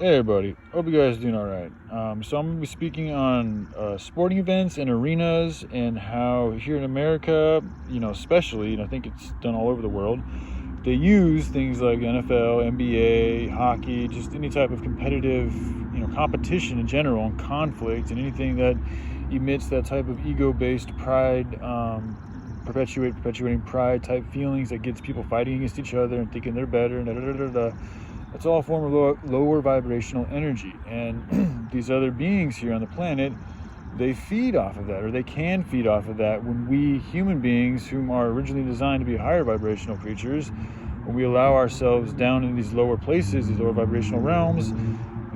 Hey everybody, hope you guys are doing alright. So I'm going to be speaking on sporting events and arenas and how here in America, especially, and I think it's done all over the world, they use things like NFL, NBA, hockey, just any type of competitive, competition in general and conflict and anything that emits that type of ego-based pride, perpetuating pride type feelings that gets people fighting against each other and thinking they're better and da-da-da-da-da. It's all a form of lower vibrational energy, and these other beings here on the planet, they feed off of that, or they can feed off of that when we human beings, whom are originally designed to be higher vibrational creatures, when we allow ourselves down in these lower places, these lower vibrational realms,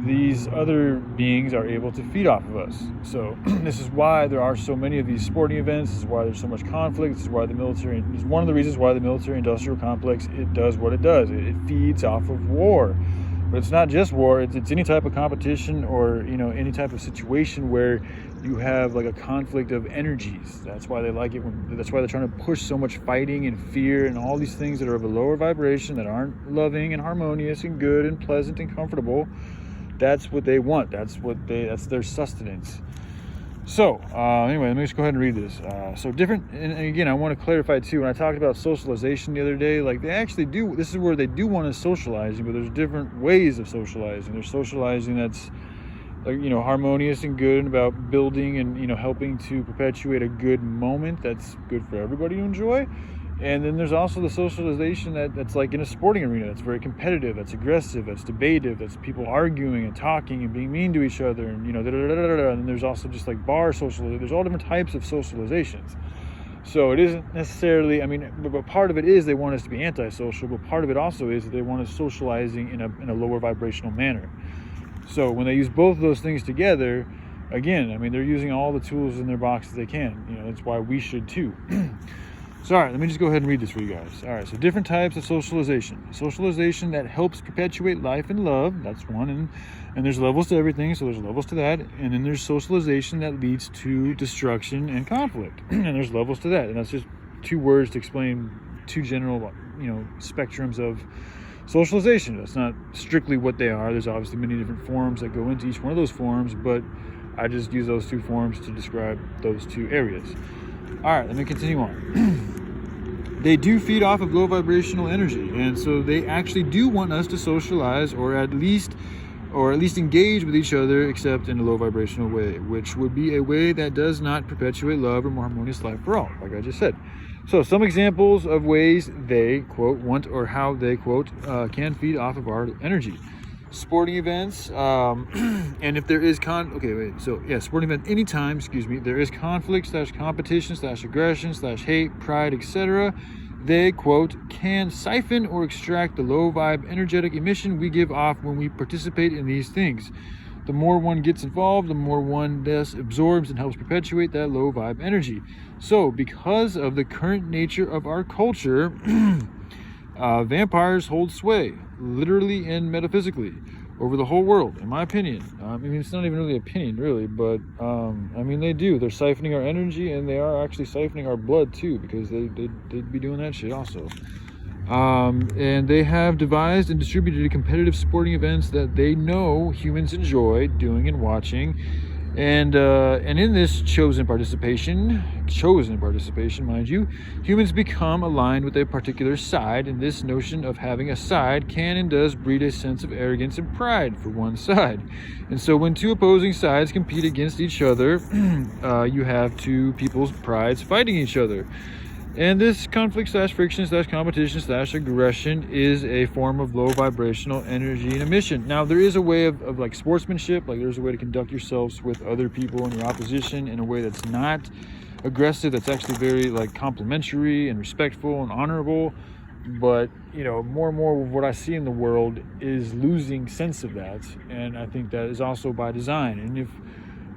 these other beings are able to feed off of us. So this is why there are so many of these sporting events. This is why there's so much conflict. This is why this is one of the reasons why the military-industrial complex, it does what it does. It feeds off of war. But it's not just war. It's any type of competition or any type of situation where you have like a conflict of energies. That's why they like it. That's why they're trying to push so much fighting and fear and all these things that are of a lower vibration, that aren't loving and harmonious and good and pleasant and comfortable. That's what they want. That's their sustenance. So anyway, let me just go ahead and read this. So different, and again, I want to clarify too, when I talked about socialization the other day, like they actually do, this is where they do want us socializing, but there's different ways of socializing. There's socializing that's harmonious and good and about building and helping to perpetuate a good moment that's good for everybody to enjoy. And then there's also the socialization that's like in a sporting arena, that's very competitive, that's aggressive, that's debative, that's people arguing and talking and being mean to each other, and and there's also just like bar socialization. There's all different types of socializations. So it isn't necessarily, but part of it is they want us to be antisocial, but part of it also is that they want us socializing in a lower vibrational manner. So when they use both of those things together, again, they're using all the tools in their box that they can. That's why we should too. So, all right, let me just go ahead and read this for you guys. All right, so different types of socialization. Socialization that helps perpetuate life and love, that's one, and there's levels to everything, so there's levels to that. And then there's socialization that leads to destruction and conflict, and there's levels to that. And that's just two words to explain two general, spectrums of socialization. That's not strictly what they are. There's obviously many different forms that go into each one of those forms, but I just use those two forms to describe those two areas. All right, let me continue on. They do feed off of low vibrational energy, and so they actually do want us to socialize or at least engage with each other, except in a low vibrational way, which would be a way that does not perpetuate love or more harmonious life for all, like I just said. So some examples of ways they, quote, want, or how they, quote, can feed off of our energy. Sporting events, and if there is sporting event anytime, there is conflict / competition / aggression / hate, pride, etc., they, quote, can siphon or extract the low vibe energetic emission we give off when we participate in these things. The more one gets involved, the more one thus absorbs and helps perpetuate that low vibe energy. So because of the current nature of our culture, vampires hold sway, literally and metaphysically, over the whole world, in my opinion. It's not even really opinion, really, but they do. They're siphoning our energy, and they are actually siphoning our blood too, because they'd be doing that shit also. And they have devised and distributed competitive sporting events that they know humans enjoy doing and watching. And in this chosen participation, mind you, humans become aligned with a particular side, and this notion of having a side can and does breed a sense of arrogance and pride for one side. And so when two opposing sides compete against each other, you have two people's prides fighting each other. And this conflict / friction / competition / aggression is a form of low vibrational energy and emission. Now, there is a way of like sportsmanship, like there's a way to conduct yourselves with other people in your opposition in a way that's not aggressive, that's actually very like complimentary and respectful and honorable. But, more and more of what I see in the world is losing sense of that. And I think that is also by design. And if,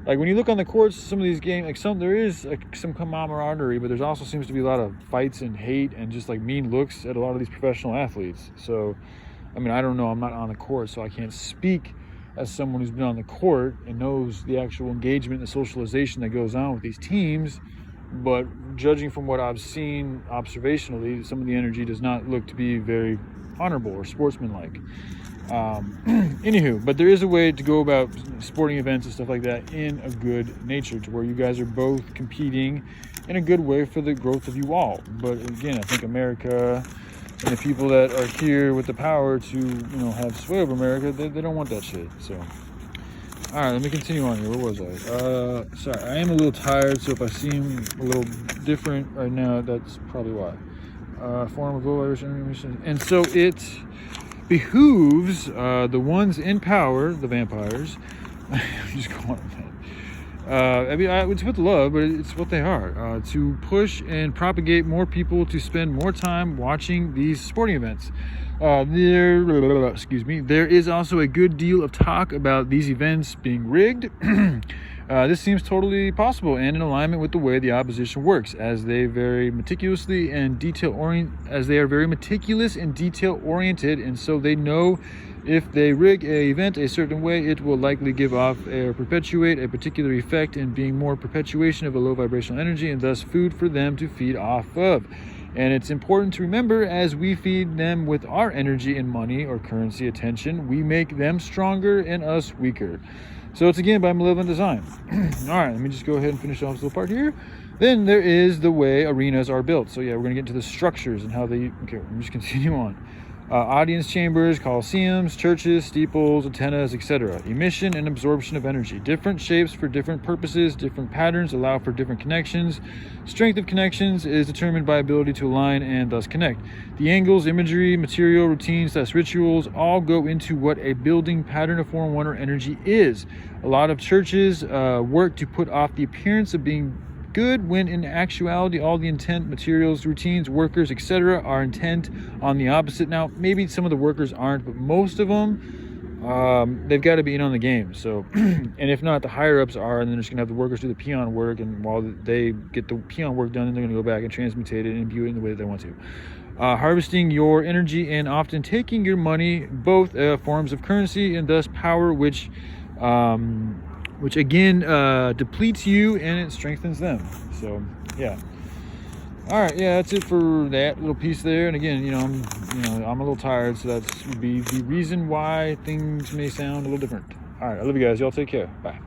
like when you look on the courts, some of these games, there is some camaraderie, but there's also seems to be a lot of fights and hate and just like mean looks at a lot of these professional athletes. So, I don't know, I'm not on the court, so I can't speak as someone who's been on the court and knows the actual engagement and the socialization that goes on with these teams. But judging from what I've seen observationally, some of the energy does not look to be very honorable or sportsmanlike. Anywho, but there is a way to go about sporting events and stuff like that in a good nature, to where you guys are both competing in a good way for the growth of you all. But again, I think America and the people that are here with the power to, have sway over America, they don't want that shit. So, all right, let me continue on here. Where was I? Sorry, I am a little tired, so if I seem a little different right now, that's probably why. Form of low vibration, and so it behooves the ones in power, the vampires. I'm just calling them that. It's with love, but it's what they are. To push and propagate more people to spend more time watching these sporting events. There is also a good deal of talk about these events being rigged. This seems totally possible and in alignment with the way the opposition works, as they are very meticulous and detail oriented, and so they know if they rig an event a certain way, it will likely give off or perpetuate a particular effect, and being more perpetuation of a low vibrational energy, and thus food for them to feed off of. And it's important to remember, as we feed them with our energy and money or currency attention, we make them stronger and us weaker. So it's again by malevolent design. All right, let me just go ahead and finish off this little part here. Then there is the way arenas are built. So yeah, we're going to get into the structures and how they... Okay, let me just continue on. Audience chambers, coliseums, churches, steeples, antennas, etc. Emission and absorption of energy. Different shapes for different purposes. Different patterns allow for different connections. Strength of connections is determined by ability to align and thus connect. The angles, imagery, material, routines, thus rituals, all go into what a building pattern of form, one, or energy is. A lot of churches work to put off the appearance of being good, when in actuality all the intent, materials, routines, workers, etc. are intent on the opposite. Now, maybe some of the workers aren't, but most of them, they've got to be in on the game. So, and if not, the higher ups are, and then they're just gonna have the workers do the peon work, and while they get the peon work done, then they're gonna go back and transmutate it and imbue it in the way that they want to. Harvesting your energy and often taking your money, both forms of currency and thus power, which again depletes you and it strengthens them. So yeah. All right, yeah, that's it for that little piece there. And again, I'm a little tired, so that would be the reason why things may sound a little different. All right, I love you guys. Y'all take care. Bye.